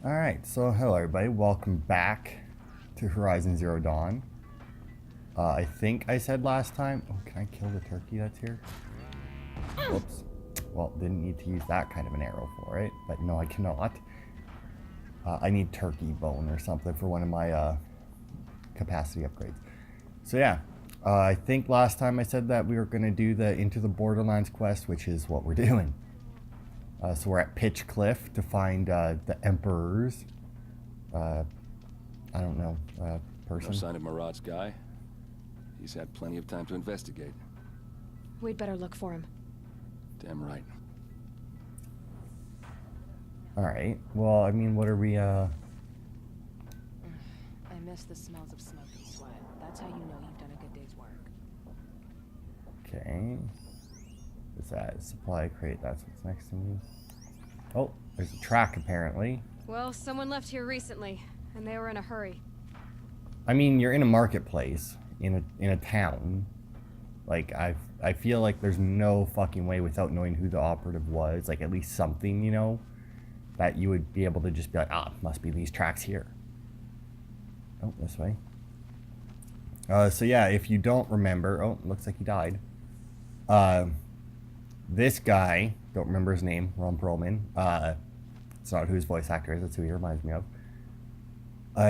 Alright, so hello everybody, welcome back to Horizon Zero Dawn. I think I said last time... Oh, can I kill the turkey that's here? Whoops. Well, didn't need to use that kind of an arrow for it, but no, I cannot. I need turkey bone or something for one of my capacity upgrades. So yeah, I think last time I said that we were going to do the Into the Borderlands quest, which is what we're doing. So we're at Pitch Cliff to find the Emperor's, I don't know, person. No sign of Murad's guy. He's had plenty of time to investigate. We'd better look for him. Damn right. Alright, well, I mean, what are we, I miss the smells of smoke and sweat. That's how you know you've done a good day's work. Okay. What's that? Supply crate, that's what's next to me. Oh, there's a track apparently. Well, someone left here recently, and they were in a hurry. I mean, you're in a marketplace, in a town. Like, I feel like there's no fucking way without knowing who the operative was, like at least something, you know, that you would be able to just be like, ah, must be these tracks here. Oh, this way. So yeah, if you don't remember, oh, looks like he died. This guy, don't remember his name, Ron Perlman. It's not who his voice actor is, that's who he reminds me of.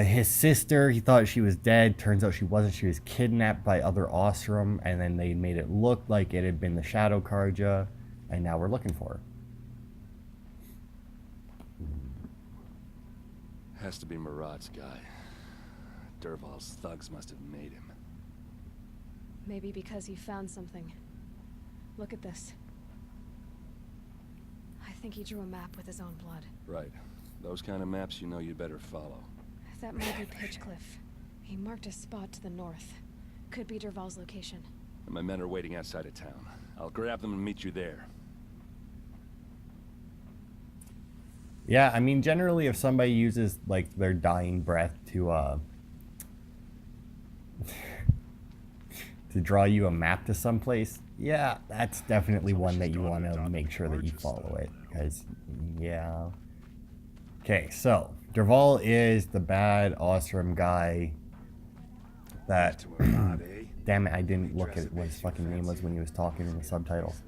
His sister, he thought she was dead. Turns out she wasn't. She was kidnapped by other Ostrom, and then they made it look like it had been the Shadow Karja, and now we're looking for her. Has to be Murad's guy. Dervahl's thugs must have made him. Maybe because he found something. Look at this. I think he drew a map with his own blood. Right. Those kind of maps you know you'd better follow. That might be Pitchcliff. He marked a spot to the north. Could be Dervahl's location. And my men are waiting outside of town. I'll grab them and meet you there. Yeah, I mean, generally, if somebody uses, like, their dying breath to draw you a map to someplace, yeah, that's definitely one that you want to make sure that you follow it. Because, yeah. Okay, so, Dervahl is the bad Ostrom guy that... Damn it, I didn't look at what his fucking name was when he was talking in the subtitles.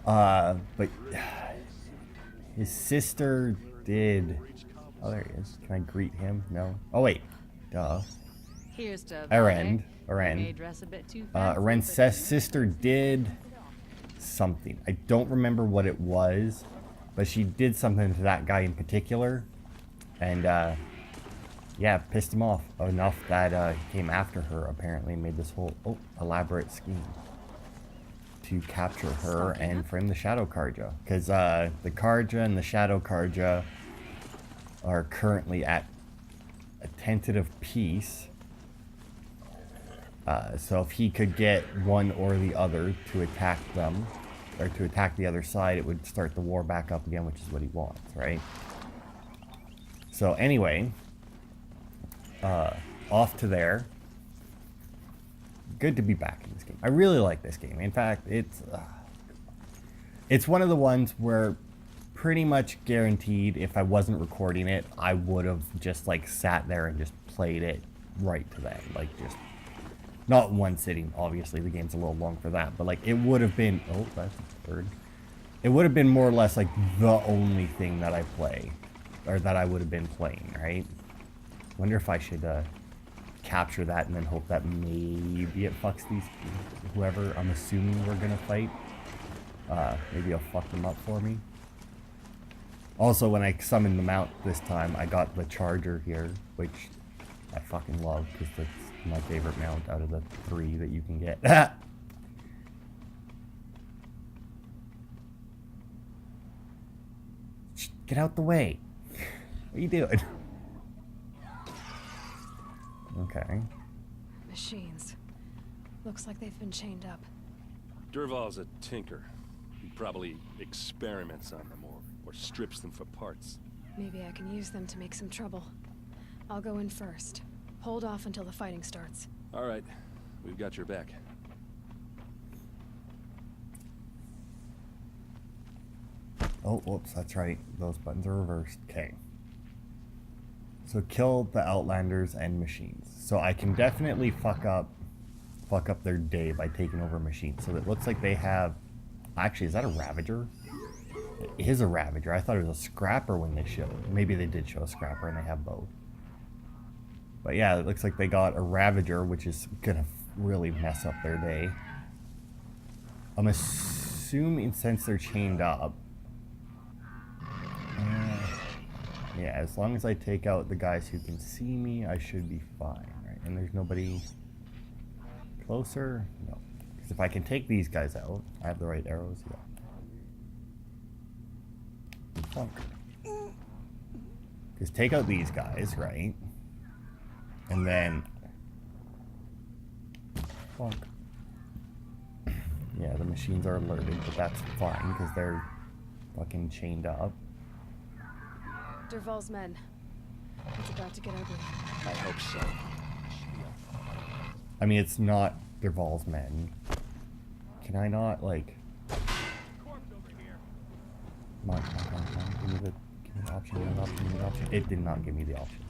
But... His sister did... Oh, there he is. Can I greet him? No. Oh, wait. Duh. Here's to Erend. Erend's Erend's sister did something. I don't remember what it was, but she did something to that guy in particular. And, yeah, pissed him off enough that he came after her, apparently, and made this whole elaborate scheme to capture her and frame the Shadow Karja. Because the Karja and the Shadow Karja are currently at a tentative peace. So if he could get one or the other to attack them, or to attack the other side, it would start the war back up again, which is what he wants, right? So anyway, off to there. Good to be back in this game. I really like this game. In fact, it's one of the ones where pretty much guaranteed if I wasn't recording it, I would have just like sat there and just played it right to that. Like just, not one sitting, obviously the game's a little long for that, but like it would have been, oh, that's a bird. It would have been more or less like the only thing that I play, or that I would have been playing, right? Wonder if I should capture that and then hope that maybe it fucks these, whoever I'm assuming we're gonna fight. Maybe it'll fuck them up for me. Also, when I summoned the mount this time, I got the charger here, which I fucking love, because that's my favorite mount out of the 3 that you can get. Get out the way. What are you doing? Okay. Machines. Looks like they've been chained up. Dervahl's a tinker. He probably experiments on them or strips them for parts. Maybe I can use them to make some trouble. I'll go in first. Hold off until the fighting starts. All right. We've got your back. Oh, whoops, that's right. Those buttons are reversed. Okay. So kill the Outlanders and machines. So I can definitely fuck up their day by taking over machines. So it looks like they have... Actually, is that a Ravager? It is a Ravager. I thought it was a Scrapper when they showed. Maybe they did show a Scrapper and they have both. But yeah, it looks like they got a Ravager, which is gonna really mess up their day. I'm assuming since they're chained up... yeah, as long as I take out the guys who can see me, I should be fine, right? And there's nobody closer? No. Because if I can take these guys out, I have the right arrows, yeah. Plunk. Just take out these guys, right? And then... plunk. Yeah, the machines are alerted, but that's fine, because they're fucking chained up. Dervahl's men. It's about to get ugly. I hope so. I mean, it's not Dervahl's men. Can I not, like... Come on, come on, come on, come on. Give me the option, give me the option, give me the option. It did not give me the option.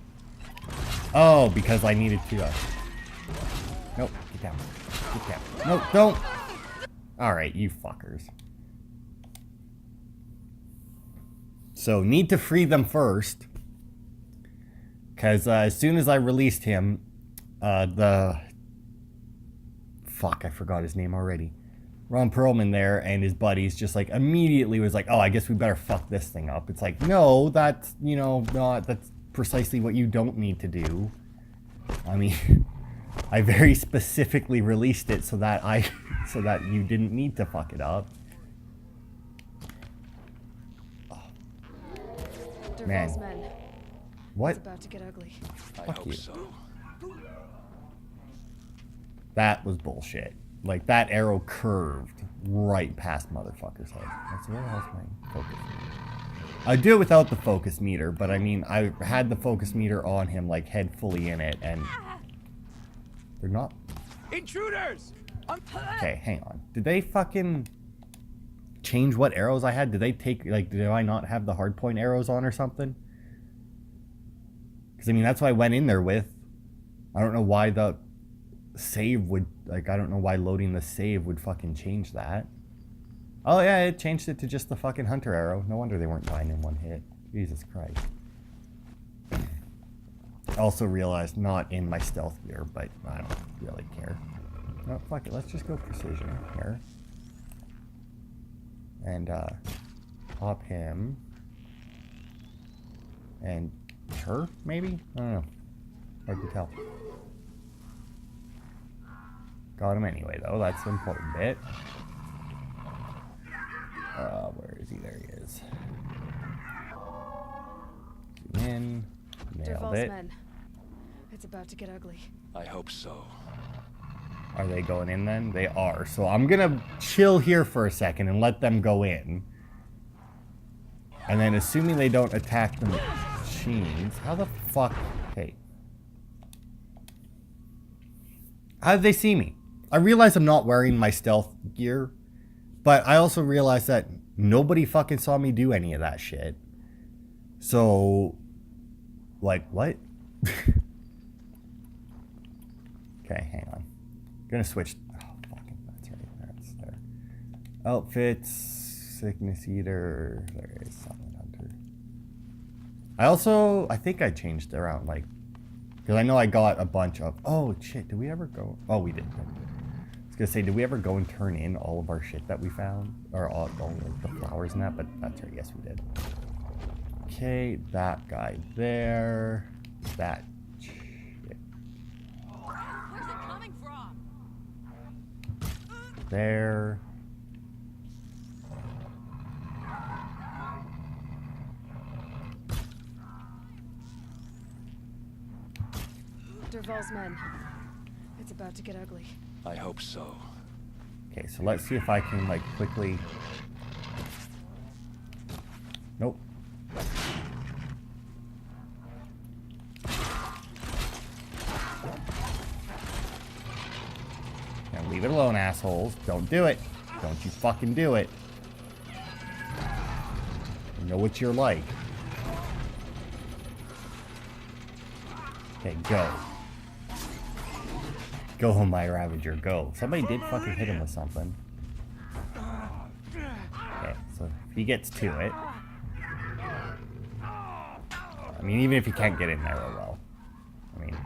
Oh, because I needed to... Nope, get down. Get down. No, don't! Alright, you fuckers. So, need to free them first. Because as soon as I released him, the... Fuck, I forgot his name already. Ron Perlman there and his buddies just like immediately was like, oh, I guess we better fuck this thing up. It's like, no, that's, you know, not, that's precisely what you don't need to do. I mean, I very specifically released it so that so that you didn't need to fuck it up. Dervahl's men. What? It's about to get ugly. I Fuck hope you. so. That was bullshit. Like, that arrow curved right past motherfucker's head. That's where else my focus meter. I do it without the focus meter, but I mean, I had the focus meter on him, like, head fully in it, and... They're not... Intruders! Okay, hang on. Did they fucking change what arrows I had? Did they take, like, did I not have the hardpoint arrows on or something? Because, I mean, that's what I went in there with. I don't know why the save would, like, I don't know why loading the save would fucking change that. Oh, yeah, it changed it to just the fucking hunter arrow. No wonder they weren't dying in one hit. Jesus Christ. Also realized not in my stealth gear, but I don't really care. No, fuck it. Let's just go precision here. And, pop him. And her, maybe? I don't know. Hard to tell. Got him anyway, though. That's the important bit. Where is he? There he is. Zoom in. Nailed Dervahl's it. men. It's about to get ugly. I hope so. Are they going in then? They are. So I'm gonna chill here for a second and let them go in. And then assuming they don't attack the machines, how the fuck... Hey. How did they see me? I realize I'm not wearing my stealth gear, but I also realize that nobody fucking saw me do any of that shit. So, like, what? Okay, hang on. I'm gonna switch. Oh, fucking, that's right. That's there. Outfits, sickness eater. There is silent hunter. I think I changed around, like, because I know I got a bunch of. Oh shit! Did we ever go? Oh, we did. I was gonna say, did we ever go and turn in all of our shit that we found, or all like the flowers and that? But that's right. Yes, we did. Okay, that guy there. That. Where's it coming from? There. Dervahl's men. It's about to get ugly. I hope so. Okay, so let's see if I can, like, quickly... Nope. Now leave it alone, assholes. Don't do it. Don't you fucking do it. You know what you're like. Okay, go. Go, my Ravager, go. Somebody did fucking hit him with something. Okay, so if he gets to it. I mean, even if he can't get in there, oh well. I mean,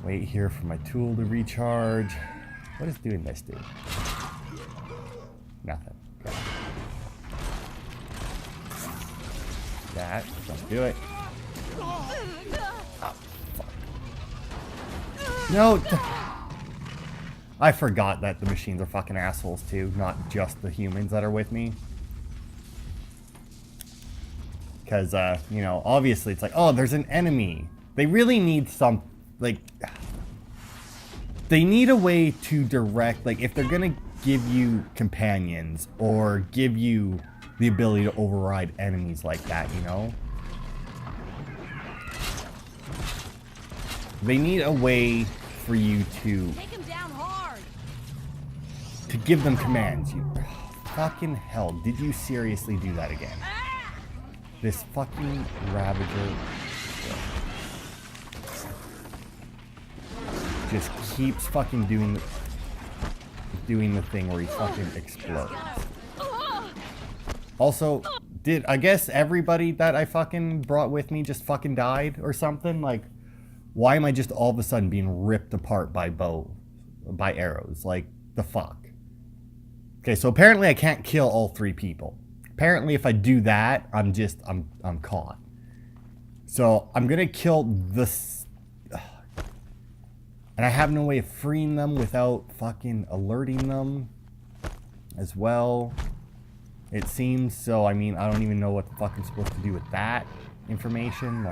wait here for my tool to recharge. What is doing this, dude? Nothing. Okay. That, don't do it. Oh, fuck. No! I forgot that the machines are fucking assholes too, not just the humans that are with me. Because, you know, obviously it's like, oh, there's an enemy. They really need some, like, they need a way to direct, like, if they're gonna give you companions or give you the ability to override enemies like that, you know? They need a way for you to Take him down hard. to give them commands. You fucking hell, did you seriously do that again? This fucking Ravager just keeps fucking doing the thing where he fucking explodes. Also, I guess everybody that I fucking brought with me just fucking died or something? Like, why am I just all of a sudden being ripped apart by arrows? Like, the fuck? Okay, so apparently I can't kill all 3 people. Apparently if I do that, I'm caught. So I'm gonna kill this, and I have no way of freeing them without fucking alerting them as well, it seems. So I mean, I don't even know what the fuck I'm supposed to do with that information.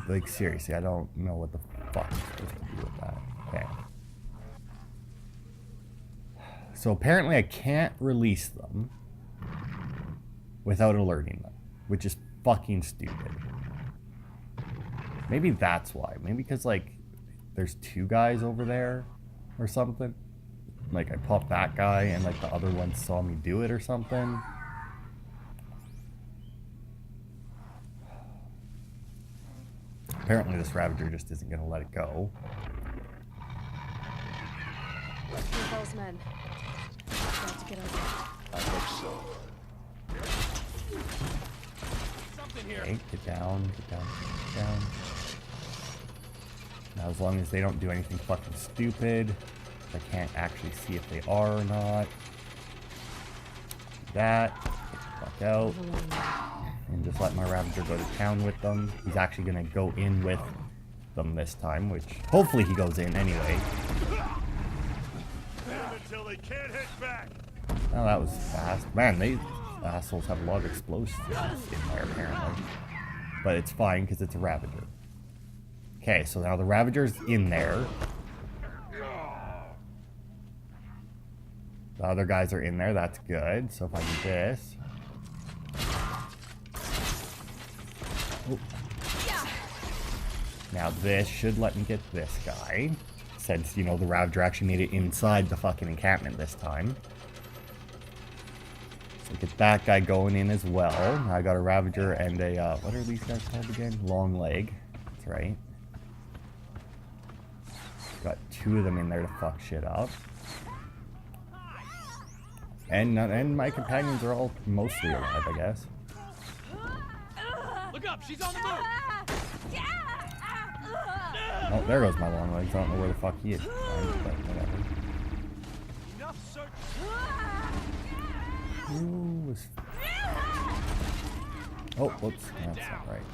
Like seriously, I don't know what the fuck I'm supposed to do with that. Okay. So apparently I can't release them without alerting them, which is fucking stupid. Maybe that's why. Maybe because, like, there's 2 guys over there or something. Like, I popped that guy and, like, the other one saw me do it or something. Apparently this Ravager just isn't going to let it go. Dervahl's men. Got to get over. I hope so. Okay, get down, get down, get down. Now, as long as they don't do anything fucking stupid, I can't actually see if they are or not. Do that, get the fuck out, and just let my Ravager go to town with them. He's actually gonna go in with them this time, which hopefully he goes in anyway. Until they can't hit back. Oh, that was fast. Man, these assholes have a lot of explosives in there, apparently. But it's fine, because it's a Ravager. Okay, so now the Ravager's in there. The other guys are in there, that's good. So if I do this... Oh. Now this should let me get this guy. Since, you know, the Ravager actually made it inside the fucking encampment this time. So get that guy going in as well. I got a Ravager and a, what are these guys called again? Long leg. That's right. Got 2 of them in there to fuck shit up. And my companions are all mostly alive, I guess. Look up, she's on the move. Oh, there goes my long legs. I don't know where the fuck he is. But whatever. Enough search. Ooh, oh, whoops. That's not right.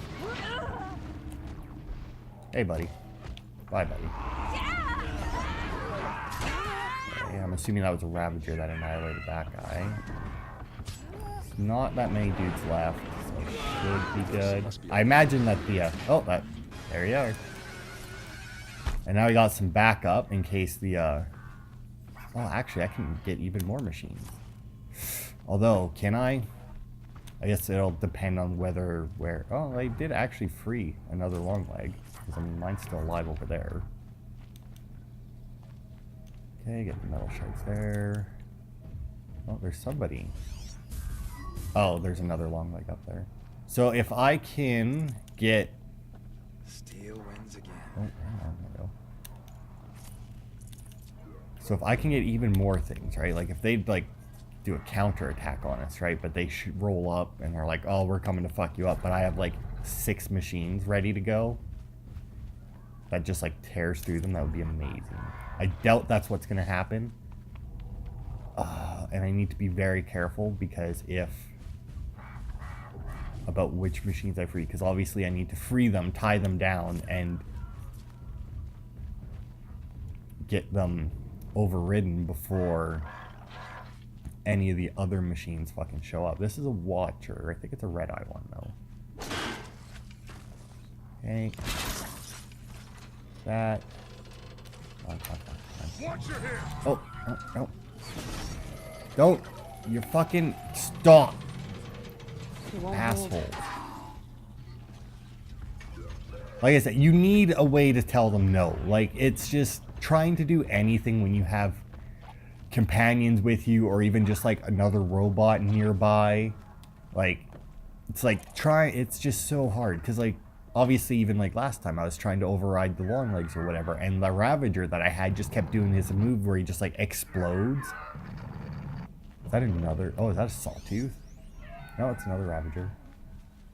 Hey, buddy. Bye, buddy. Okay, I'm assuming that was a Ravager that annihilated that guy. There's not that many dudes left, so it should be good. I imagine that the, oh, there you are. And now we got some backup in case the, oh, actually, I can get even more machines. Although, can I? I guess it'll depend on where, oh, they did actually free another long leg. Because, I mean, mine's still alive over there. Okay, get the metal shards there. Oh, there's somebody. Oh, there's another long leg up there. So if I can get... Steel wins again. Oh, hang on, there we go. So if I can get even more things, right? Like if they'd like do a counter attack on us, right? But they should roll up and they're like, oh, we're coming to fuck you up. But I have like 6 machines ready to go. That just like tears through them. That would be amazing. I doubt that's what's going to happen. And I need to be very careful because about which machines I free. Because obviously I need to free them, tie them down, and get them overridden before any of the other machines fucking show up. This is a Watcher. I think it's a red-eye one, though. Okay. That. Watcher here. Oh, no, no. Don't. You fucking stop. Asshole. Like I said, you need a way to tell them no. Like, it's just trying to do anything when you have companions with you or even just like another robot nearby. Like, it's like it's just so hard because like obviously even like last time I was trying to override the long legs or whatever, and the Ravager that I had just kept doing his move where he just like explodes. Is that another? Oh, is that a Sawtooth? No, it's another Ravager.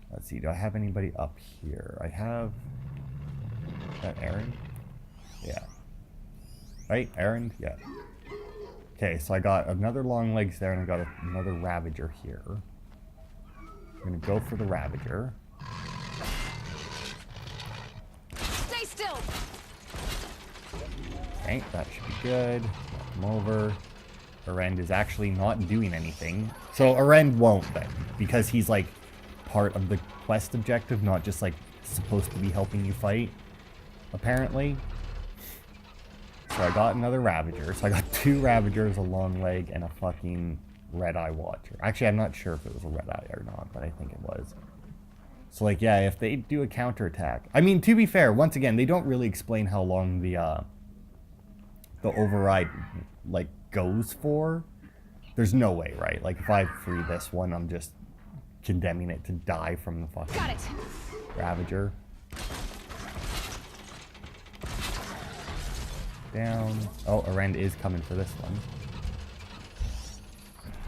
Let's see, do I have anybody up here? I have... Is that Erend? Yeah. Right? Erend? Yeah. Okay, so I got another long legs there, and I got another Ravager here. I'm gonna go for the Ravager. Stay still. Okay, that should be good. Knock him over. Erend is actually not doing anything. So Erend won't then, because he's like part of the quest objective, not just like supposed to be helping you fight, apparently. So I got another Ravager. So I got 2 Ravagers, a long leg, and a fucking red-eye Watcher. Actually, I'm not sure if it was a red-eye or not, but I think it was. So like, yeah, if they do a counterattack. I mean, to be fair, once again, they don't really explain how long the override like goes for. There's no way, right? Like if I free this one, I'm just condemning it to die from the fucking Got it. Ravager. Down. Oh, Erend is coming for this one.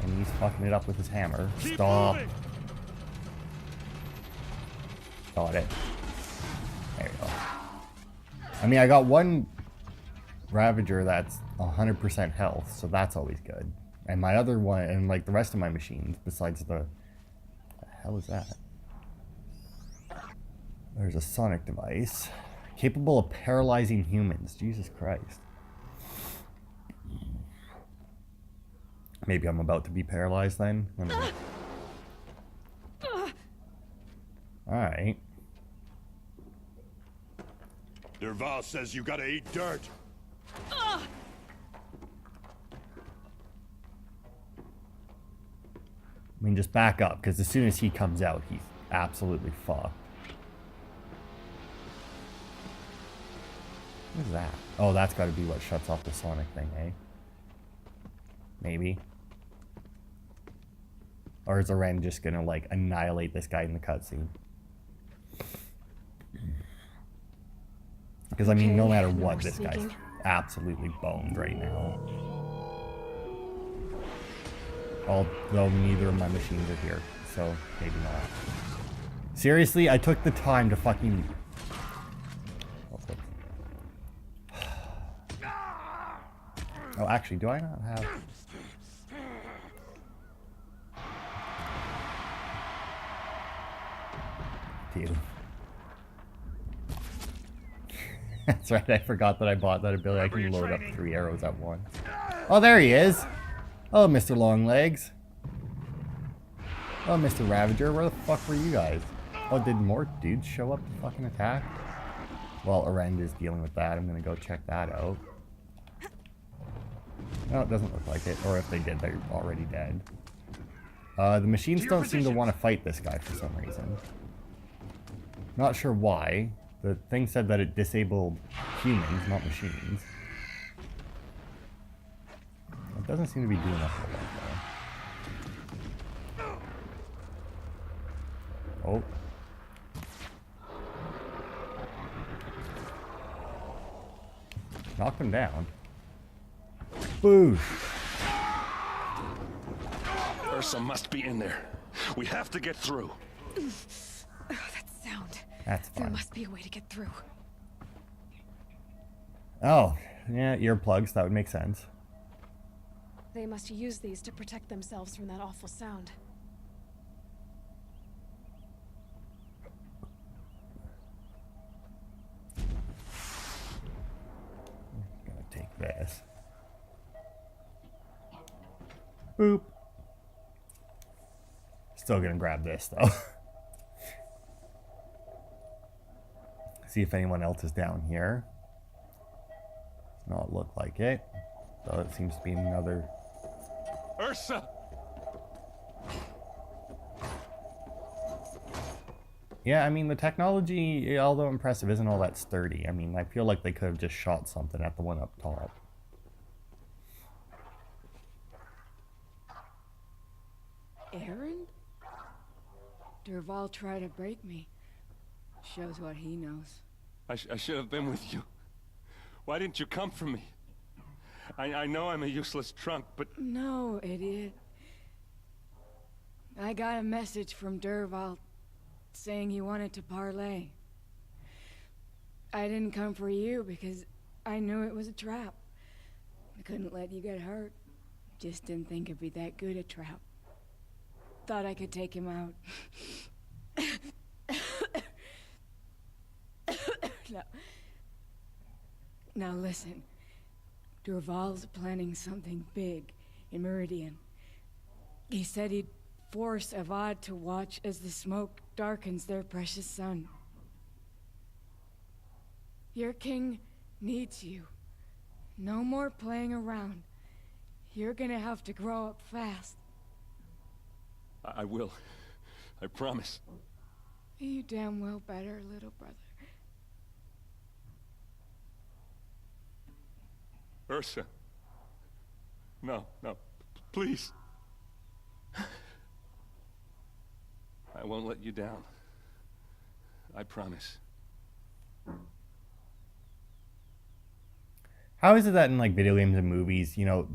And he's fucking it up with his hammer. Stop. Got it. There you go. I mean, I got one Ravager that's 100% health, so that's always good. And my other one, and like the rest of my machines, besides the hell is that? There's a sonic device. Capable of paralyzing humans. Jesus Christ. Maybe I'm about to be paralyzed then. Alright. Dervahl says you gotta eat dirt. I mean, just back up, because as soon as he comes out, he's absolutely fucked. What is that? Oh, that's got to be what shuts off the sonic thing, eh? Maybe. Or is Erend just gonna, like, annihilate this guy in the cutscene? Because, I mean, no matter what, this guy's absolutely boned right now. Although neither of my machines are here, so maybe not. Seriously, I took the time to fucking... Oh, actually, do I not have... Dude. That's right, I forgot that I bought that ability. I can load up 3 arrows at once. Oh, there he is! Oh, Mr. Longlegs. Oh, Mr. Ravager, where the fuck were you guys? Oh, did more dudes show up to fucking attack? Well, Erend is dealing with that. I'm gonna go check that out. No, it doesn't look like it. Or if they did, they're already dead. The machines don't seem to want to fight this guy for some reason. Not sure why. The thing said that it disabled humans, not machines. It doesn't seem to be doing that for a while, though. Oh. Knocked him down. Boosh. Ursa must be in there. We have to get through. Oh, that sound. That's There fine. must be a way to get through. Oh, yeah, earplugs. That would make sense. They must use these to protect themselves from that awful sound. Gonna take this. Boop. Still gonna grab this though. See if anyone else is down here. Does not look like it. So it seems to be another. Ursa! Yeah, I mean the technology, although impressive, isn't all that sturdy. I mean, I feel like they could have just shot something at the one up top. Erend? Dervahl tried to break me. Shows what he knows. I should have been with you. Why didn't you come for me? I know I'm a useless trunk, but... No, idiot. I got a message from Dervahl saying he wanted to parlay. I didn't come for you because I knew it was a trap. I couldn't let you get hurt. Just didn't think it'd be that good a trap. Thought I could take him out. No. Now listen. Dervahl's planning something big in Meridian. He said he'd force Avad to watch as the smoke darkens their precious sun. Your king needs you. No more playing around. You're gonna have to grow up fast. I will. I promise. You damn well better, little brother. Ursa. No, please. I won't let you down. I promise. How is it that in like video games and movies, you know,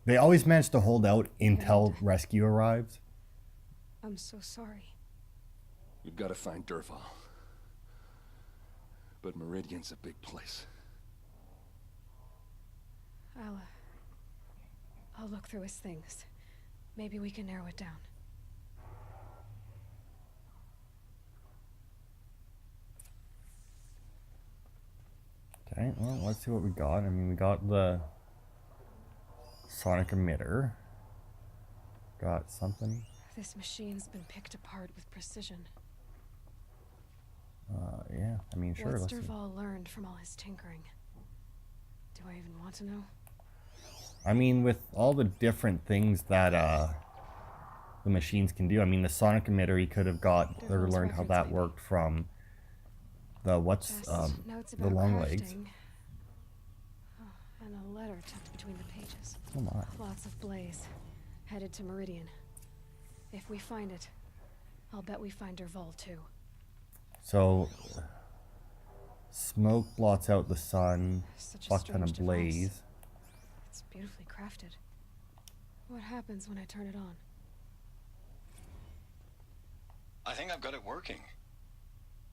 they always manage to hold out until rescue arrives? I'm so sorry. We've got to find Dervahl. But Meridian's a big place. I'll look through his things. Maybe we can narrow it down. Okay, well, let's see what we got. I mean, we got the sonic emitter. Got something. This machine's been picked apart with precision. Yeah, I mean, sure, What's let's see. Dervahl learned from all his tinkering? Do I even want to know? I mean, with all the different things that the machines can do, I mean, the sonic emitter, he could have got or Dervahl's learned how records, that maybe. worked from the Just notes the about long legs. crafting. Oh, and a letter tucked between the pages. Oh my. Lots of blaze. Headed to Meridian. If we find it, I'll bet we find Dervahl too. So, smoke blots out the sun, Such a fuck ton of strange device. blaze. It's beautifully crafted. What happens when I turn it on? I think I've got it working.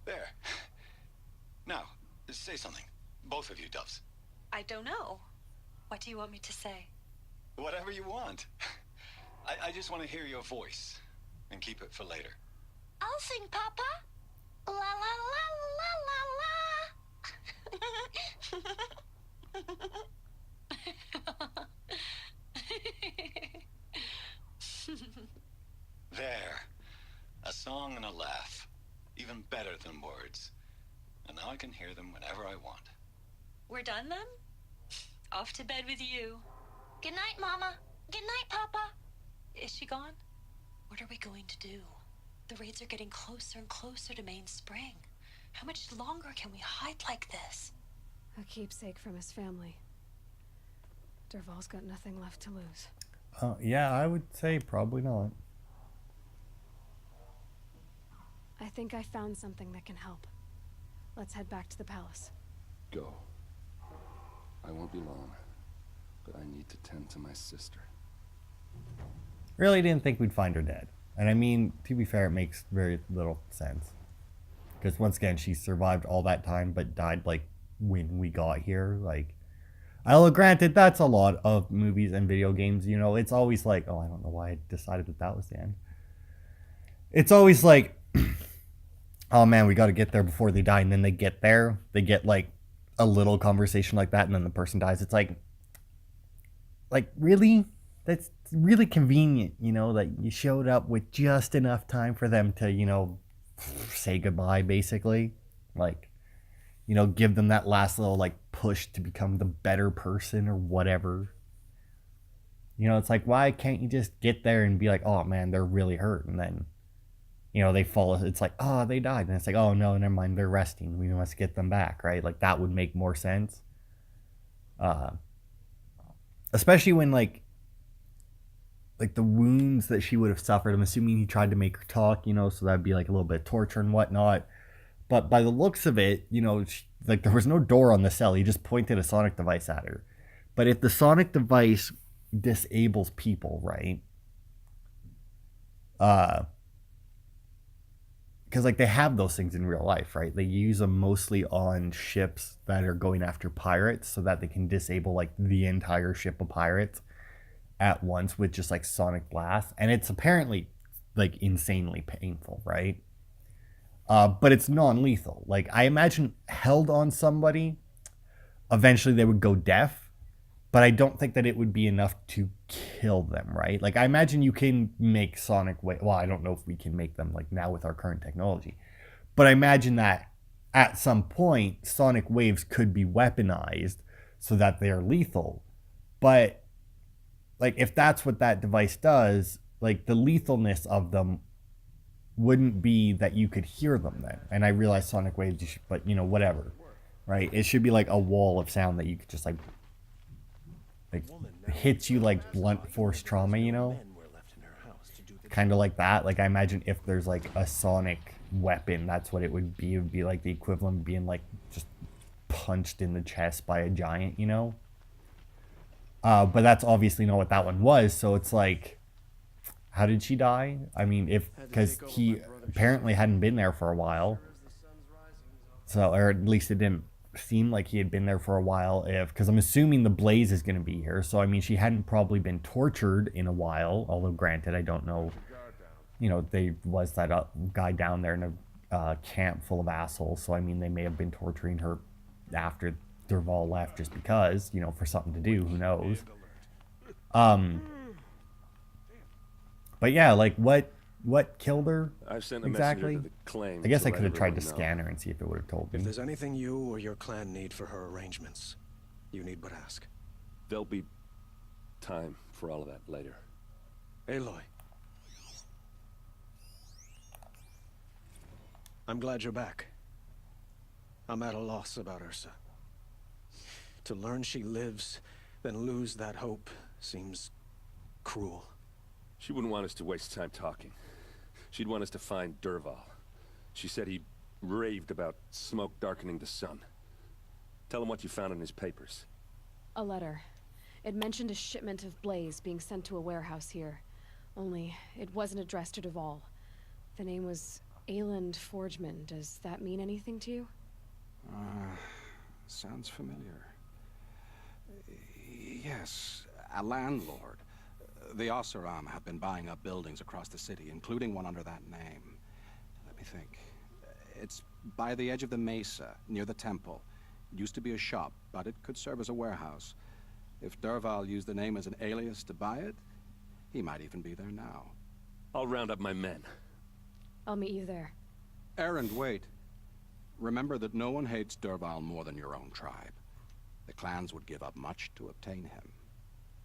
There. Now, say something. Both of you, Doves. I don't know. What do you want me to say? Whatever you want. I just want to hear your voice. And keep it for later. I'll sing, Papa. La la la la la There. A song and a laugh. Even better than words. And now I can hear them whenever I want. We're done then? Off to bed with you. Good night, Mama. Good night, Papa. Is she gone? What are we going to do? The raids are getting closer and closer to Main Spring. How much longer can we hide like this? A keepsake from his family. Dervahl's got nothing left to lose. Yeah, I would say probably not. I think I found something that can help. Let's head back to the palace. Go. I won't be long, but I need to tend to my sister. Really didn't think we'd find her dead. And I mean, to be fair, it makes very little sense. Because once again, she survived all that time, but died, like, when we got here. Like, although granted, that's a lot of movies and video games, you know. It's always like, oh, I don't know why I decided that that was the end. It's always like, oh man, we got to get there before they die. And then they get there, they get like a little conversation like that, and then the person dies. It's like really? That's really convenient, you know, that you showed up with just enough time for them to, you know, say goodbye, basically. Like, you know, give them that last little, like, push to become the better person or whatever. You know, it's like, why can't you just get there and be like, oh, man, they're really hurt. And then, you know, they fall. It's like, oh, they died. And it's like, oh, no, never mind. They're resting. We must get them back, right? Like, that would make more sense. Especially when, like the wounds that she would have suffered. I'm assuming he tried to make her talk, you know, so that'd be like a little bit of torture and whatnot. But by the looks of it, you know, like there was no door on the cell. He just pointed a sonic device at her. But if the sonic device disables people, right? Because like they have those things in real life, right? They use them mostly on ships that are going after pirates so that they can disable like the entire ship of pirates at once with just like sonic blasts. And it's apparently like insanely painful, right? But it's non-lethal. Like I imagine held on somebody, eventually they would go deaf, but I don't think that it would be enough to kill them, right? Like I imagine you can make sonic wave. Well, I don't know if we can make them like now with our current technology, but I imagine that at some point sonic waves could be weaponized so that they are lethal. But like if that's what that device does, like the lethalness of them wouldn't be that you could hear them then. And I realize sonic waves, you should, but you know, whatever, right? It should be like a wall of sound that you could just like hits you like blunt force trauma, you know, kind of like that. Like I imagine if there's like a sonic weapon, that's what it would be. It would be like the equivalent of being like just punched in the chest by a giant, you know. But that's obviously not what that one was. So it's like, how did she die? I mean, because he apparently hadn't been there for a while. So, or at least it didn't seem like he had been there for a while. Because I'm assuming the blaze is going to be here. So, I mean, she hadn't probably been tortured in a while. Although, granted, I don't know. You know, there was that guy down there in a camp full of assholes. So, I mean, they may have been torturing her after Dervahl left just because, you know, for something to do. Who knows? But yeah, like what killed her I've sent a exactly? messenger to the claim I guess to I let could have tried to everyone know. scan her and see if it would have told If me. there's anything you or your clan need for her arrangements, you need but ask. There'll be time for all of that later. Aloy. I'm glad you're back. I'm at a loss about Ursa. To learn she lives, then lose that hope seems cruel. She wouldn't want us to waste time talking. She'd want us to find Dervahl. She said he raved about smoke darkening the sun. Tell him what you found in his papers. A letter. It mentioned a shipment of blaze being sent to a warehouse here. Only, it wasn't addressed to Dervahl. The name was Erend Forgeman. Does that mean anything to you? Sounds familiar. Yes, a landlord. The Oseram have been buying up buildings across the city, including one under that name. Let me think. It's by the edge of the mesa, near the temple. It used to be a shop, but it could serve as a warehouse. If Dervahl used the name as an alias to buy it, he might even be there now. I'll round up my men. I'll meet you there. Erend, wait. Remember that no one hates Dervahl more than your own tribe. The clans would give up much to obtain him.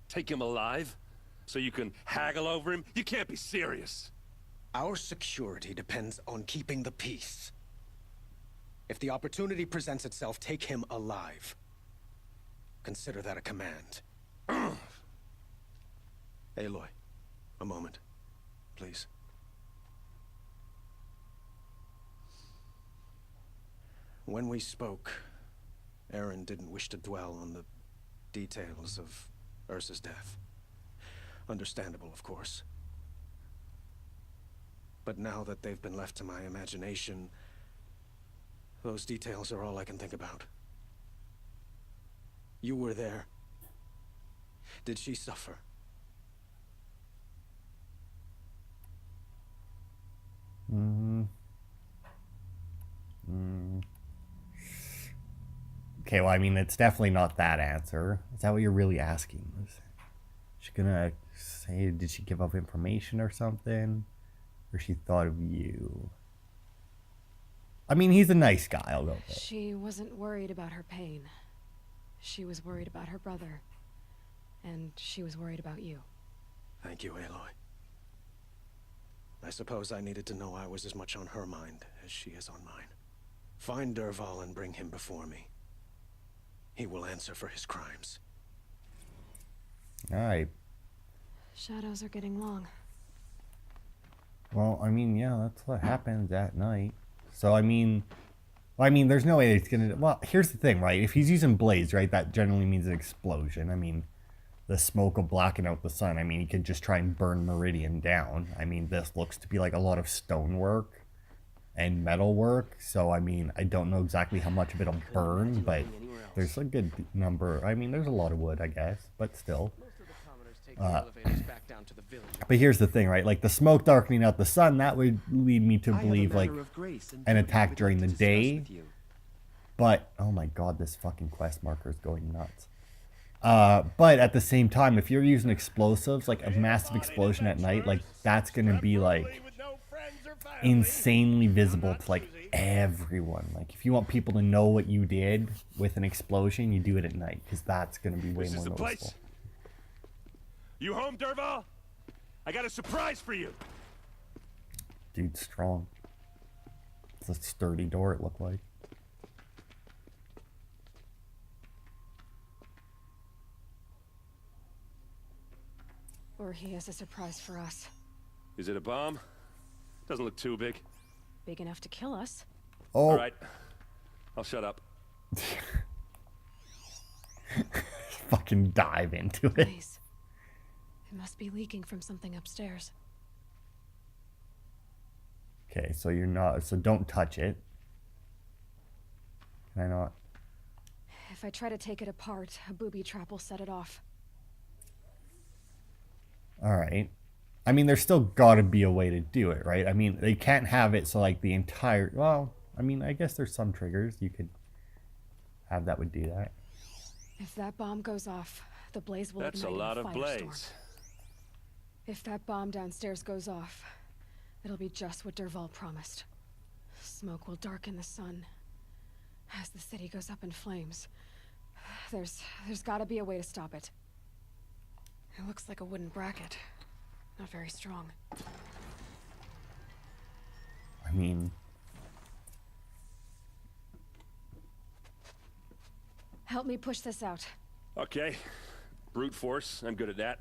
Take him alive? So you can haggle over him? You can't be serious. Our security depends on keeping the peace. If the opportunity presents itself, take him alive. Consider that a command. Aloy, a moment, please. When we spoke, Erend didn't wish to dwell on the details of Ursa's death. Understandable, of course. But now that they've been left to my imagination, those details are all I can think about. You were there. Did she suffer? Okay, well, I mean, it's definitely not that answer. Is that what you're really asking? Is she gonna say, did she give up information or something? Or she thought of you? I mean, he's a nice guy, I'll go with it. She wasn't worried about her pain. She was worried about her brother. And she was worried about you. Thank you, Aloy. I suppose I needed to know I was as much on her mind as she is on mine. Find Dervahl and bring him before me. He will answer for his crimes. Alright. Shadows are getting long. Well, I mean, yeah, that's what happens at night. So, I mean, there's no way it's gonna... Well, here's the thing, right? If he's using blaze, right, that generally means an explosion. I mean, the smoke will blacken out the sun. I mean, he could just try and burn Meridian down. I mean, this looks to be like a lot of stonework and metal work. So, I mean, I don't know exactly how much of it'll burn, but there's a good number. I mean, there's a lot of wood, I guess, but still. But here's the thing, right? Like, the smoke darkening out the sun, that would lead me to believe, like, an attack during the day. But, oh my god, this fucking quest marker is going nuts. But at the same time, if you're using explosives, like a massive explosion at night, like, that's gonna be, like, insanely visible to, like, everyone. Like, if you want people to know what you did with an explosion, you do it at night, because that's gonna be way more noticeable. Place. You home, Dervahl? I got a surprise for you. Dude's strong. It's a sturdy door, it looked like. Or he has a surprise for us. Is it a bomb? Doesn't look too big. Big enough to kill us. Oh. All right. I'll shut up. Fucking dive into it. Please. It must be leaking from something upstairs. Okay, so you're not... So don't touch it. Can I not? If I try to take it apart, a booby trap will set it off. Alright. I mean, there's still gotta be a way to do it, right? I mean, they can't have it so, like, the entire... Well, I mean, I guess there's some triggers you could have that would do that. If that bomb goes off, the blaze will That's a ignite lot a of firestorm. blaze. If that bomb downstairs goes off, it'll be just what Dervahl promised. Smoke will darken the sun. As the city goes up in flames, there's gotta be a way to stop it. It looks like a wooden bracket. Not very strong. I mean... Help me push this out. Okay. Brute force. I'm good at that.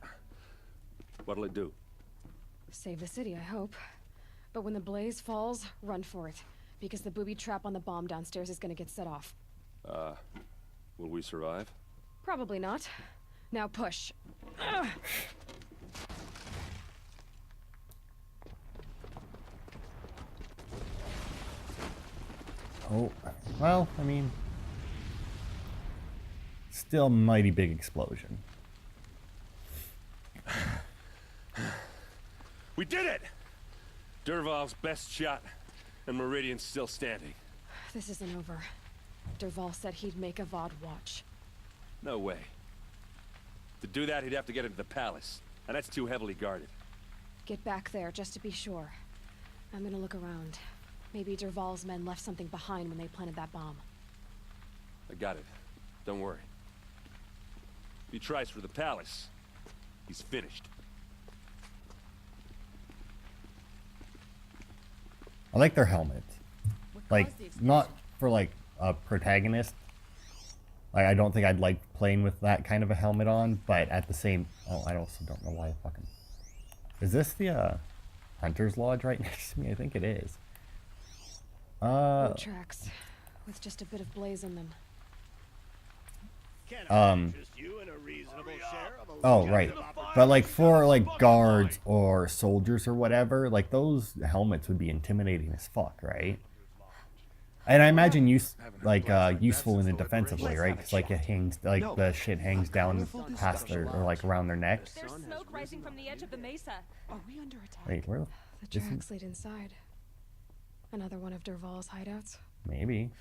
What'll it do? Save the city, I hope. But when the blaze falls, run for it. Because the booby trap on the bomb downstairs is gonna get set off. Will we survive? Probably not. Now push. Ugh. Oh, well, I mean... Still mighty big explosion. We did it! Dervahl's best shot, and Meridian's still standing. This isn't over. Dervahl said he'd make a VOD watch. No way. To do that, he'd have to get into the palace, and that's too heavily guarded. Get back there, just to be sure. I'm gonna look around. Maybe Dervahl's men left something behind when they planted that bomb. I got it. Don't worry. If he tries for the palace, he's finished. I like their helmets. Like, not for, like, a protagonist. Like, I don't think I'd like playing with that kind of a helmet on, but at the same... Oh, I also don't know why I fucking... Is this the, Hunter's Lodge right next to me? I think it is. No tracks. with just a bit of blaze in them. Oh, right. But like for like guards or soldiers or whatever, like those helmets would be intimidating as fuck, right? And I imagine useful in a defensively, right? Because like it hangs, like the shit hangs down past their or like around their neck. There's smoke rising from the edge of the mesa. Are we under attack? Wait, where? The tracks lead inside. Another one of Dervahl's hideouts. Maybe.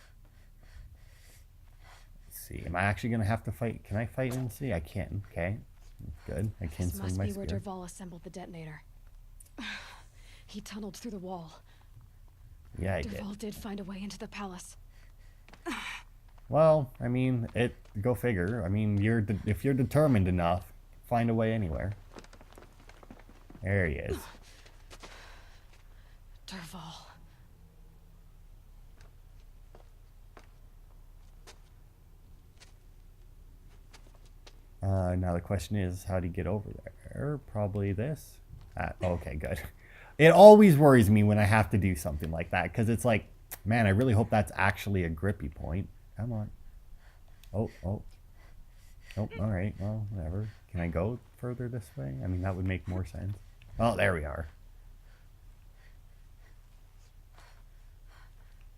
Let's see. Am I actually gonna have to fight? Can I fight in the sea? I can. Okay. Good. I can This swing must my be where spear. Dervahl assembled the detonator. He tunneled through the wall. Yeah, I did. Dervahl did find a way into the palace. Well, I mean, go figure. I mean, if you're determined enough, find a way anywhere. There he is. Dervahl. Now the question is, how do you get over there? Probably this. Okay, good. It always worries me when I have to do something like that, because it's like, man, I really hope that's actually a grippy point. Come on. Oh. Nope, alright, well, whatever. Can I go further this way? I mean, that would make more sense. Oh, there we are.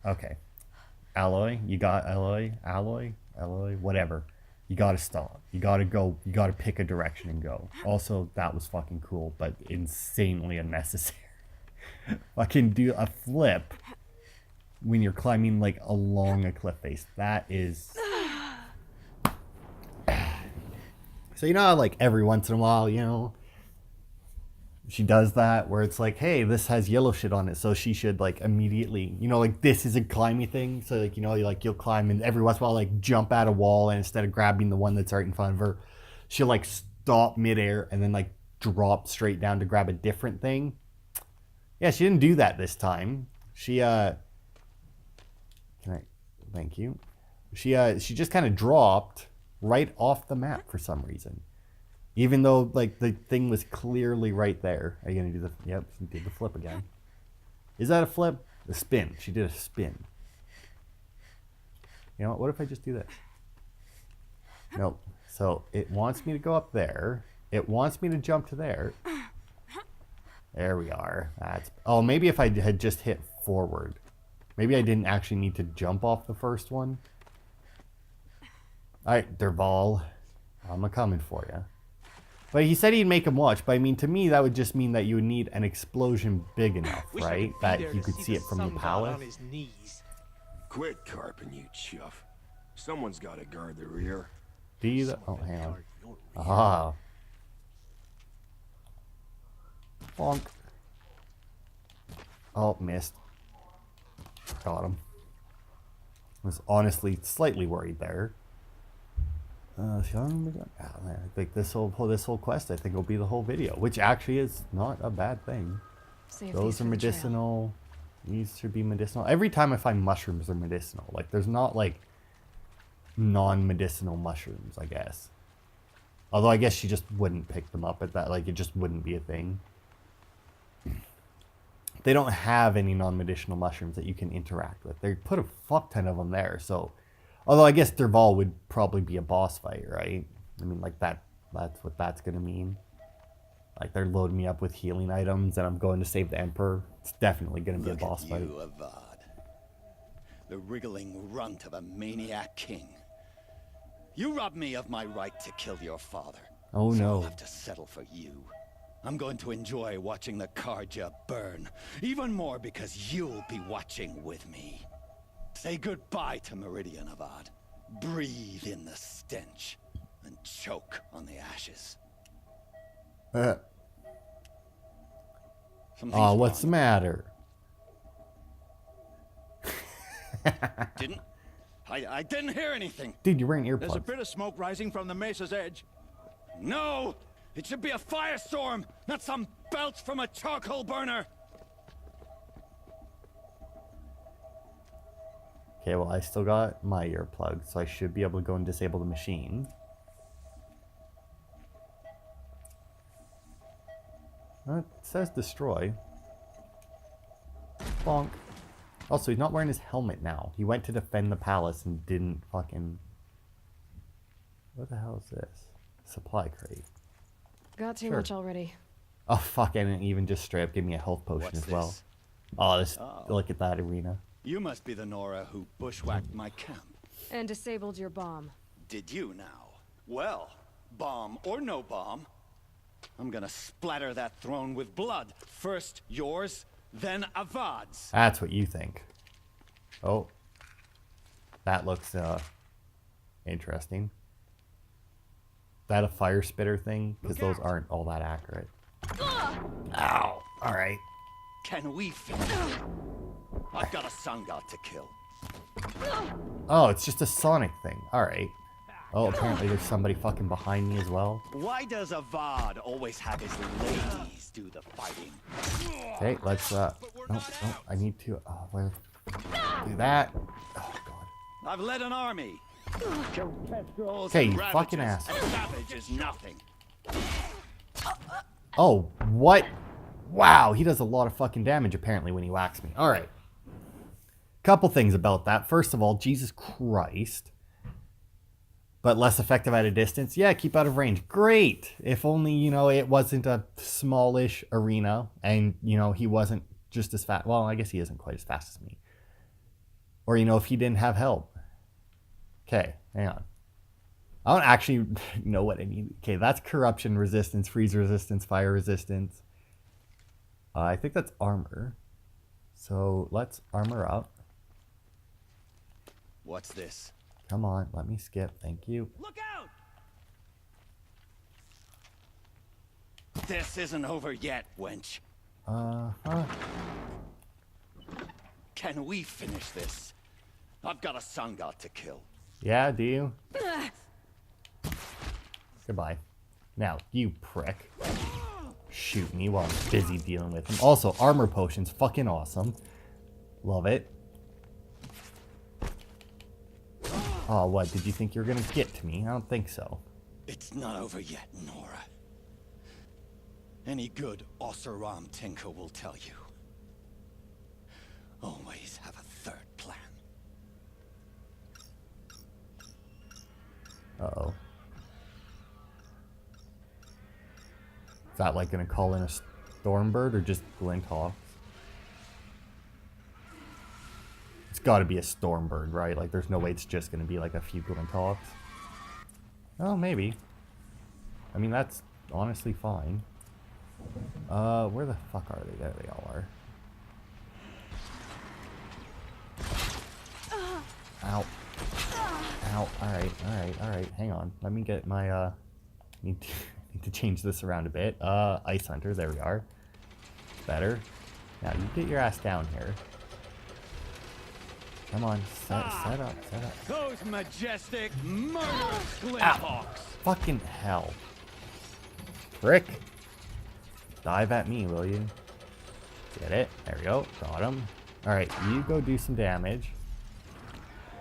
Okay. Aloy, you got Aloy, whatever. You gotta stop. You gotta go. You gotta pick a direction and go. Also, that was fucking cool, but insanely unnecessary. Fucking do a flip when you're climbing like along a cliff face. That is. So you know how like every once in a while, you know, she does that where it's like, hey, this has yellow shit on it, so she should like immediately, you know, like this is a climbing thing. So like, you know, you'll climb and every once in a while like jump at a wall, and instead of grabbing the one that's right in front of her, she'll like stop midair and then like drop straight down to grab a different thing. Yeah, she didn't do that this time. Thank you. She just kind of dropped right off the map for some reason. Even though, like, the thing was clearly right there. Are you going to do the... Yep, she did the flip again. Is that a flip? A spin. She did a spin. You know what if I just do this? Nope. So, it wants me to go up there. It wants me to jump to there. There we are. Oh, maybe if I had just hit forward. Maybe I didn't actually need to jump off the first one. Alright, Dervahl. I'm a-coming for you. But he said he'd make him watch. But I mean, to me, that would just mean that you would need an explosion big enough, right? That you could see it from the palace. Quit carping, you chuff. Someone's got to guard the rear. Do you? Oh, hang on. Ah. Bonk. Oh, missed. Got him. Was honestly slightly worried there. I think this whole quest, I think, will be the whole video, which actually is not a bad thing. Those are medicinal. These should be medicinal. Every time I find mushrooms, they're medicinal. Like, there's not like non-medicinal mushrooms, I guess. Although I guess she just wouldn't pick them up at that. Like, it just wouldn't be a thing. They don't have any non-medicinal mushrooms that you can interact with. They put a fuck ton of them there, so. Although I guess Dervahl would probably be a boss fight, right? I mean, like that's what that's gonna mean. Like they're loading me up with healing items and I'm going to save the Emperor. It's definitely gonna be a boss fight. Look at you, Avad. The wriggling runt of a maniac king. You robbed me of my right to kill your father. Oh so no. I'll have to settle for you. I'm going to enjoy watching the Karja burn. Even more because you'll be watching with me. Say goodbye to Meridian, Avad. Breathe in the stench and choke on the ashes. Oh, what's the matter? I didn't hear anything. Dude, you're wearing earplugs. There's a bit of smoke rising from the mesa's edge. No! It should be a firestorm, not some belch from a charcoal burner. Okay, well, I still got my earplugs, so I should be able to go and disable the machine. It says destroy. Bonk. Also, he's not wearing his helmet now. He went to defend the palace and didn't fucking... What the hell is this? Supply crate. Got too much already. Oh, fuck, I didn't even just straight up give me a health potion What's as well. this? Oh, this, Oh. look at that arena. You must be the Nora who bushwhacked my camp. And disabled your bomb. Did you now? Well, bomb or no bomb, I'm gonna splatter that throne with blood. First yours, then Avad's. That's what you think. Oh. That looks, interesting. Is that a fire spitter thing? Because those aren't all that accurate. Ow. Alright. Can we finish? I've got a sun god to kill. Oh, it's just a Sonic thing. Alright. Oh, apparently there's somebody fucking behind me as well. Why does Avad always have his ladies do the fighting? Okay, let's, no, I need to, do that. Oh, God. I've led an army. Killed kestrels Okay, and you ravages, fucking asshole. and savage is nothing. Oh, what? Wow, he does a lot of fucking damage apparently when he whacks me. Alright. Couple things about that. First of all, Jesus Christ. But less effective at a distance. Yeah, keep out of range. Great. If only, you know, it wasn't a smallish arena and, you know, he wasn't just as fast. Well, I guess he isn't quite as fast as me. Or, you know, if he didn't have help. Okay, hang on. I don't actually know what I need. Okay, that's corruption resistance, freeze resistance, fire resistance. I think that's armor. So let's armor up. What's this? Come on, let me skip. Thank you. Look out! This isn't over yet, wench. Uh-huh. Can we finish this? I've got a sun god to kill. Yeah, do you? Goodbye. Now, you prick. Shoot me while I'm busy dealing with him. Also, armor potions, fucking awesome. Love it. Oh, what? Did you think you were gonna get to me? I don't think so. It's not over yet, Nora. Any good Oseram tinker will tell you. Always have a third plan. Uh-oh. Is that like gonna call in a Stormbird or just Glinthawks? It's gotta be a Stormbird, right? Like there's no way it's just gonna be like a few Glinthawks. Oh, maybe. I mean, that's honestly fine. Where the fuck are they? There they all are. Ow. Ow. Alright. Hang on. Let me get my, need to change this around a bit. Ice Hunter, there we are. Better. Now, you get your ass down here. Come on, set up. Those majestic, murderous Glinthawks! Fucking hell. Frick. Dive at me, will you? Get it. There we go. Got him. Alright, you go do some damage.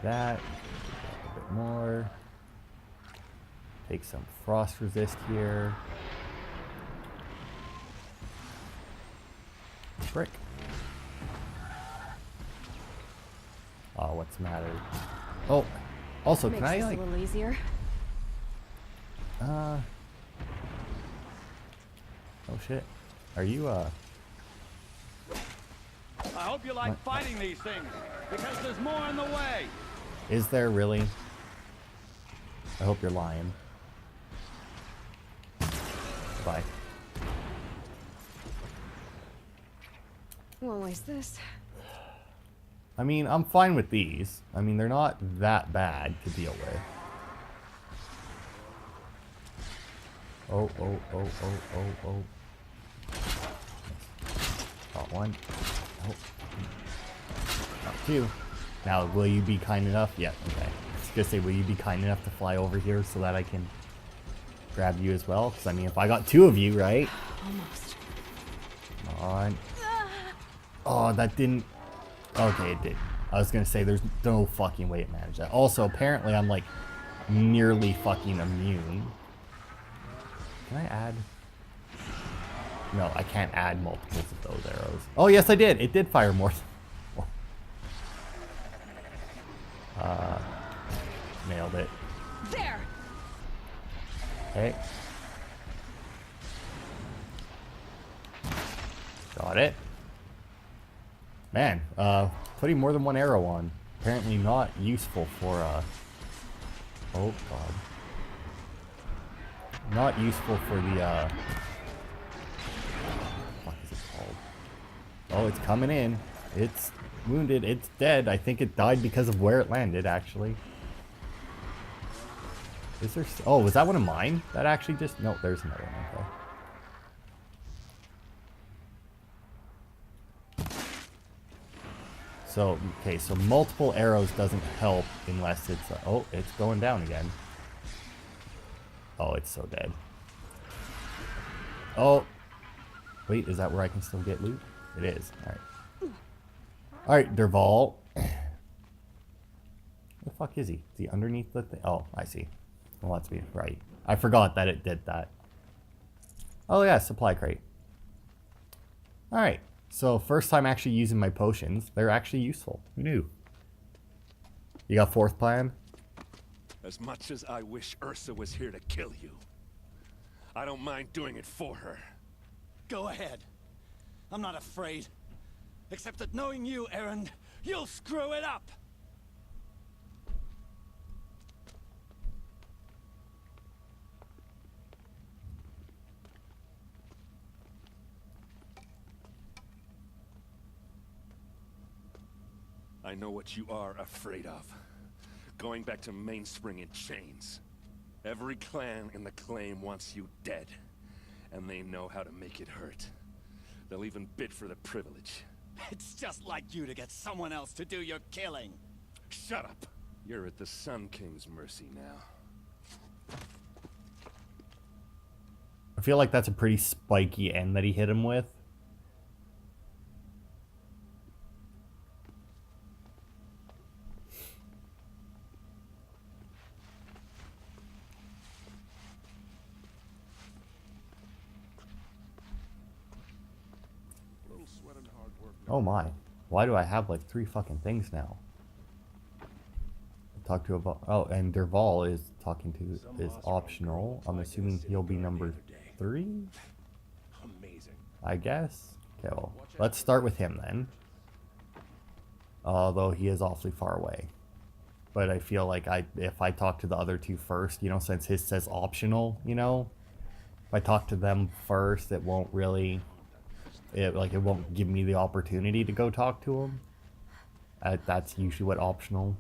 That. A bit more. Take some frost resist here. Frick. Oh, what's the matter? Oh, also, Makes can I this like... a little easier. Oh shit. Are you, I hope you like fighting these things, because there's more in the way. Is there really? I hope you're lying. Bye. Won't waste this. I mean, I'm fine with these. I mean, they're not that bad to deal with. Oh. Got one. Oh. Got two. Now, will you be kind enough? Yeah, okay. I was gonna say, will you be kind enough to fly over here so that I can grab you as well? Because, I mean, if I got two of you, right? Almost. Come on. Oh, that didn't... Okay, it did. I was gonna say, there's no fucking way it managed that. Also, apparently, I'm, like, nearly fucking immune. Can I add... No, I can't add multiples of those arrows. Oh, yes, I did. It did fire more. Okay. Got it. Man, putting more than one arrow on. Apparently not useful for, oh god. Not useful for the, what is it called? Oh, it's coming in. It's wounded. It's dead. I think it died because of where it landed, actually. Is there... Oh, was that one of mine? That actually just... No, there's another one. Okay. So, okay, so multiple arrows doesn't help unless it's... oh, it's going down again. Oh, it's so dead. Oh. Wait, is that where I can still get loot? It is. Alright. Alright, Dervahl. Where the fuck is he? Is he underneath the thing? Oh, I see. Well, let's be right. I forgot that it did that. Oh yeah, supply crate. Alright. So, first time actually using my potions. They're actually useful. Who knew? You got fourth plan? As much as I wish Ursa was here to kill you, I don't mind doing it for her. Go ahead. I'm not afraid. Except that knowing you, Erend, you'll screw it up! I know what you are afraid of. Going back to Mainspring in chains. Every clan in the claim wants you dead. And they know how to make it hurt. They'll even bid for the privilege. It's just like you to get someone else to do your killing. Shut up! You're at the Sun King's mercy now. I feel like that's a pretty spiky end that he hit him with. Oh my. Why do I have like 3 fucking things now? Talk to a... Oh, and Dervahl is talking to... is optional. I'm assuming he'll be number 3? Amazing. I guess. Okay, well, let's start with him then. Although he is awfully far away. But I feel like if I talk to the other 2 first, you know, since his says optional, you know? If I talk to them first, it won't really... it won't give me the opportunity to go talk to him. That's usually what optional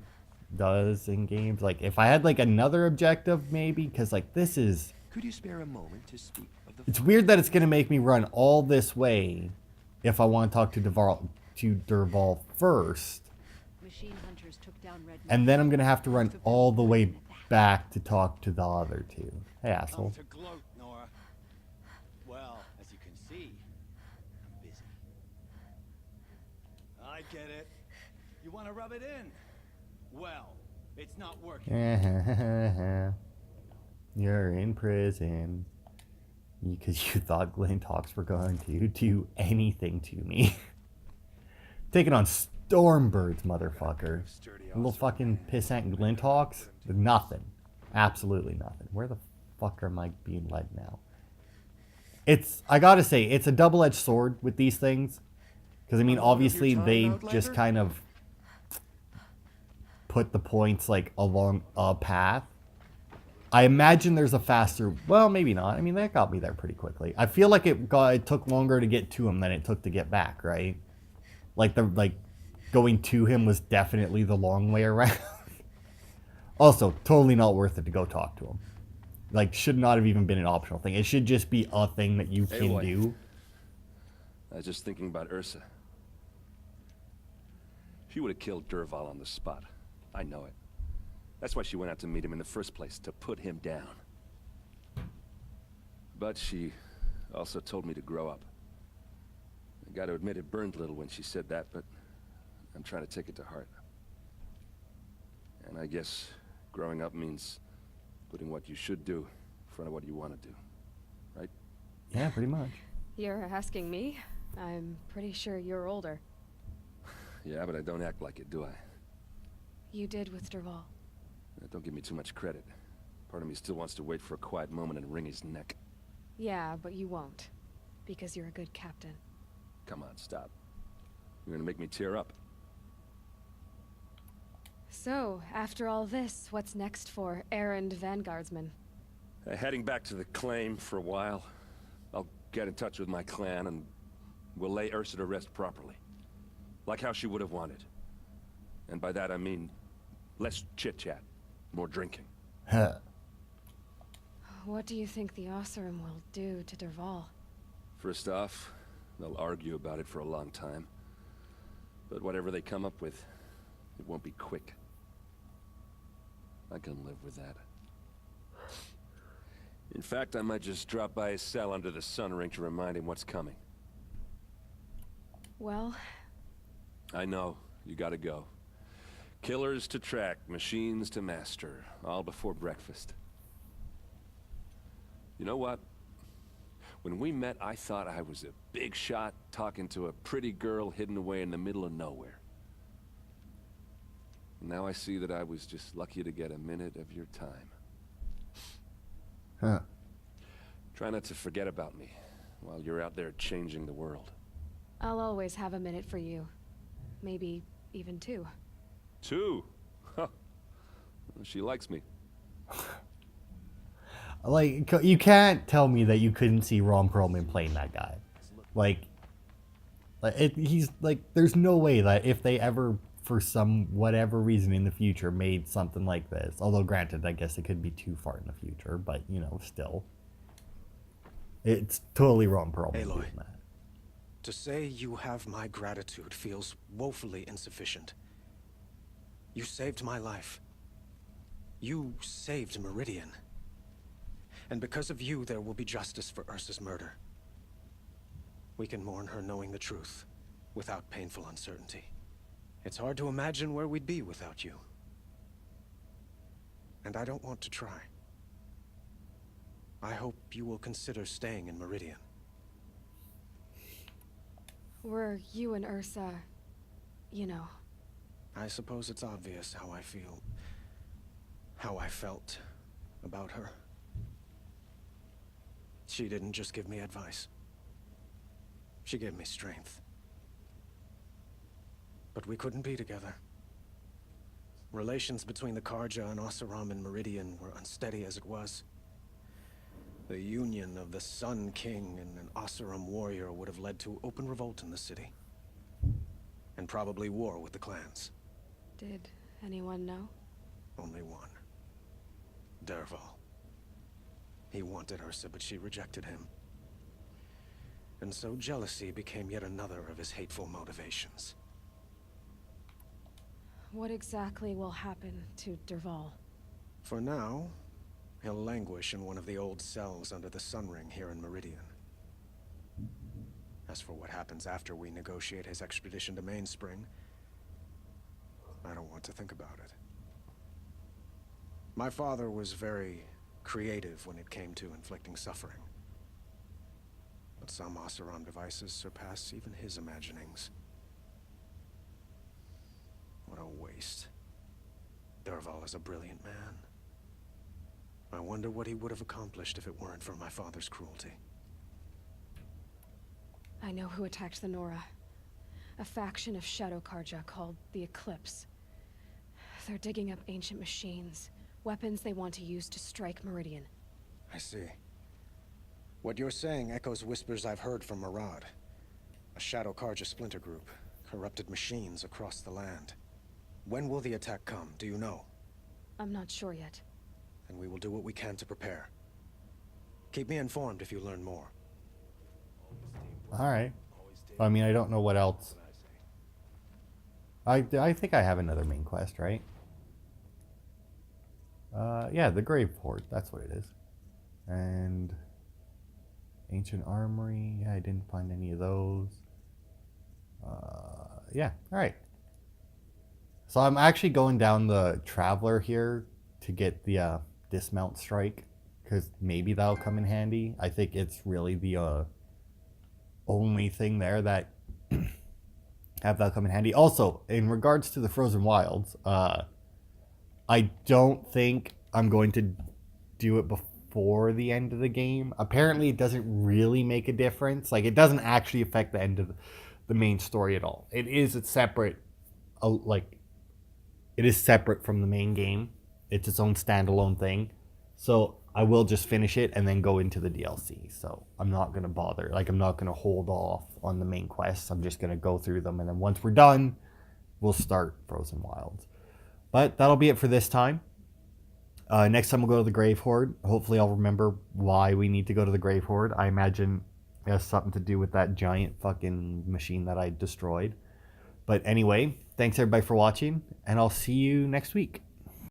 does in games. Like, if I had, like, another objective, maybe, because, like, this is... Could you spare a moment to speak of the... It's weird that it's going to make me run all this way if I want to talk to Dervahl first. Machine hunters took down Red And then I'm going to have to run all the way back to talk to the other 2. Hey, asshole. To gloat, Nora. Well, as you can see, I'm busy. I get it. You want to rub it in? Well, it's not working. You're in prison. Because you thought Glintox were going to do anything to me. Taking on Stormbirds, motherfucker. Little fucking pissant Glintox? Nothing. Absolutely nothing. Where the fuck am I being led now? I gotta say, it's a double-edged sword with these things. Because, I mean, obviously, they just kind of put the points, like, along a path. I imagine there's a faster... Well, maybe not. I mean, that got me there pretty quickly. I feel like it took longer to get to him than it took to get back, right? Like, going to him was definitely the long way around. Also, totally not worth it to go talk to him. Like, should not have even been an optional thing. It should just be a thing that you can do. I was just thinking about Ursa. She would have killed Dervahl on the spot. I know it. That's why she went out to meet him in the first place, to put him down. But she also told me to grow up. I gotta admit it burned a little when she said that, but I'm trying to take it to heart. And I guess growing up means putting what you should do in front of what you want to do. Right? Yeah, pretty much. You're asking me? I'm pretty sure you're older. Yeah, but I don't act like it, do I? You did with Dervahl. Don't give me too much credit. Part of me still wants to wait for a quiet moment and wring his neck. Yeah, but you won't. Because you're a good captain. Come on, stop. You're gonna make me tear up. So, after all this, what's next for Erend Vanguardsman? Heading back to the claim for a while. I'll get in touch with my clan and we'll lay Ursa to rest properly. Like how she would have wanted. And by that I mean less chit-chat, more drinking. What do you think the Oseram will do to Dervahl? First off, they'll argue about it for a long time. But whatever they come up with, it won't be quick. I can live with that. In fact, I might just drop by his cell under the sun ring to remind him what's coming. Well... I know, you gotta go. Killers to track, machines to master, all before breakfast. You know what? When we met, I thought I was a big shot talking to a pretty girl hidden away in the middle of nowhere. Now I see that I was just lucky to get a minute of your time. Huh. Try not to forget about me while you're out there changing the world. I'll always have a minute for you. Maybe even 2. 2? Huh. She likes me. Like, you can't tell me that you couldn't see Ron Perlman playing that guy. He's like, there's no way that if they ever, for some whatever reason in the future, made something like this. Although, granted, I guess it could be too far in the future, but you know, still, it's totally Ron Perlman Aloy, doing that. to say you have my gratitude feels woefully insufficient. You saved my life. You saved Meridian. And because of you, there will be justice for Ursa's murder. We can mourn her knowing the truth, without painful uncertainty. It's hard to imagine where we'd be without you. And I don't want to try. I hope you will consider staying in Meridian. Were you and Ursa, you know... I suppose it's obvious how I feel, how I felt about her. She didn't just give me advice. She gave me strength. But we couldn't be together. Relations between the Karja and Oseram and Meridian were unsteady as it was. The union of the Sun King and an Oseram warrior would have led to open revolt in the city. And probably war with the clans. Did anyone know? Only one. Dervahl. He wanted Ursa, but she rejected him. And so jealousy became yet another of his hateful motivations. What exactly will happen to Dervahl? For now, he'll languish in one of the old cells under the Sun Ring here in Meridian. As for what happens after we negotiate his expedition to Mainspring, I don't want to think about it. My father was very creative when it came to inflicting suffering. But some Oseram devices surpass even his imaginings. What a waste. Dervahl is a brilliant man. I wonder what he would have accomplished if it weren't for my father's cruelty. I know who attacked the Nora. A faction of Shadow Karja called the Eclipse. They're digging up ancient machines. Weapons they want to use to strike Meridian. I see. What you're saying echoes whispers I've heard from Murad. A Shadow Karja splinter group. Corrupted machines across the land. When will the attack come, do you know? I'm not sure yet. Then we will do what we can to prepare. Keep me informed if you learn more. Alright. I mean, I don't know what else. I think I have another main quest, right? Yeah, the Grave Port. That's what it is. And... Ancient Armory. Yeah, I didn't find any of those. Yeah, alright. So I'm actually going down the Traveler here to get the dismount strike. Because maybe that'll come in handy. I think it's really the only thing there that have that come in handy. Also, in regards to the Frozen Wilds, I don't think I'm going to do it before the end of the game. Apparently, it doesn't really make a difference. Like, it doesn't actually affect the end of the main story at all. It is a separate, it is separate from the main game. It's its own standalone thing. So I will just finish it and then go into the DLC. So I'm not going to bother. Like, I'm not going to hold off on the main quests. I'm just going to go through them. And then once we're done, we'll start Frozen Wilds. But that'll be it for this time. Next time we'll go to the Grave Horde. Hopefully I'll remember why we need to go to the Grave Horde. I imagine it has something to do with that giant fucking machine that I destroyed. But anyway, thanks everybody for watching, and I'll see you next week.